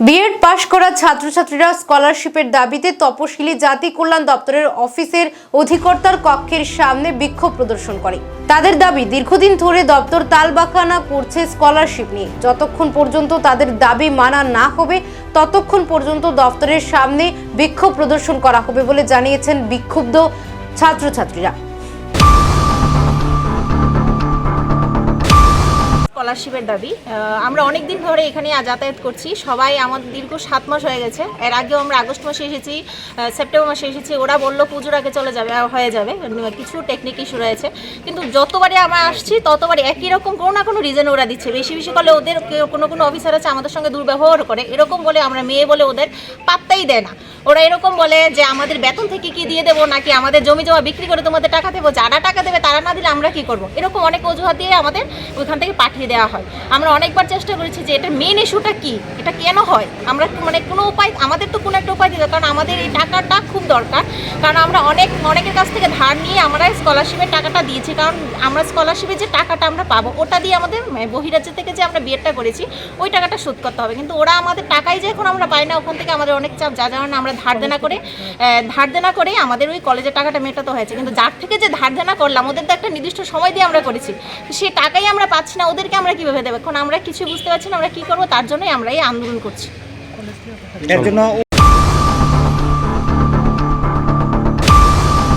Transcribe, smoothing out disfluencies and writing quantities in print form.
B Ed পাশ করা ছাত্রছাত্রীরা স্কলারশিপের দাবিতে তপশিলি জাতি কল্যাণ দপ্তরের অফিসের অধিকর্তার কক্ষের সামনে বিক্ষোভ প্রদর্শন করে। তাদের দাবি, দীর্ঘদিন ধরে দপ্তর তালবাহানা করছে স্কলারশিপ নিয়ে। যতক্ষণ পর্যন্ত তাদের দাবি মানা না হবে ততক্ষণ পর্যন্ত দপ্তরের সামনে বিক্ষোভ প্রদর্শন করা হবে বলে জানিয়েছেন বিক্ষুব্ধ ছাত্রছাত্রীরা। স্কলারশিপের দাবি আমরা অনেক দিন ধরে এখানে যাতায়াত করছি। সবাই আমাদের দীর্ঘ 7 মাস হয়ে গেছে। এর আগেও আমরা আগস্ট মাসে এসেছি, সেপ্টেম্বর মাসে এসেছি। ওরা বললো পুজোর আগে চলে যাবে, হয়ে যাবে, কিছু টেকনিক ইস্যু রয়েছে। কিন্তু যতবারই আমরা আসছি ততবারই একই রকম কোনো না কোনো রিজন ওরা দিচ্ছে। বেশি বেশি করলে ওদের কোনো অফিসার আছে আমাদের সঙ্গে দুর্ব্যবহার করে, এরকম বলে আমরা মেয়ে বলে ওদের পাত্তাই দেয় না। ওরা এরকম বলে যে আমাদের বেতন থেকে কি দিয়ে দেবো, নাকি আমাদের জমি জমা বিক্রি করে তোমাদের টাকা দেবো, যারা টাকা দেবে তারা না দিলে আমরা কি করবো, এরকম অনেক অজুহাত দিয়ে আমাদের ওইখান থেকে পাঠিয়ে দেওয়া হয়। আমরা অনেকবার চেষ্টা করেছি যে এটার মেন ইস্যুটা কি, এটা কেন হয়। আমরা কোনো উপায়, আমাদের তো কোনো একটা উপায় দিতে, কারণ আমাদের এই টাকাটা খুব দরকার। কারণ আমরা অনেকের কাছ থেকে ধার নিয়ে আমরা স্কলারশিপের টাকাটা দিয়েছি। কারণ আমরা স্কলারশিপের যে টাকাটা আমরা পাবো ওটা দিয়ে আমাদের বহিরাজ্য থেকে যে আমরা বিএডটা করেছি ওই টাকাটা শোধ করতে হবে। কিন্তু ওরা আমাদের টাকাই যে এখন আমরা পাই না, ওখান থেকে আমাদের অনেক চাপ, যার কারণে আমরা ধার দেনা করে আমাদের ওই কলেজের টাকাটা মেটাতে হয়েছে। কিন্তু যার থেকে যে ধার দেনা করলাম ওদের তো একটা নির্দিষ্ট সময় দিয়ে আমরা করেছি, সেই টাকাই আমরা পাচ্ছি না, ওদেরকে আমরা কীভাবে দেবো। এখন আমরা কিছু বুঝতে পারছি না আমরা কী করবো, তার জন্যই আমরা এই আন্দোলন করছি। এর জন্য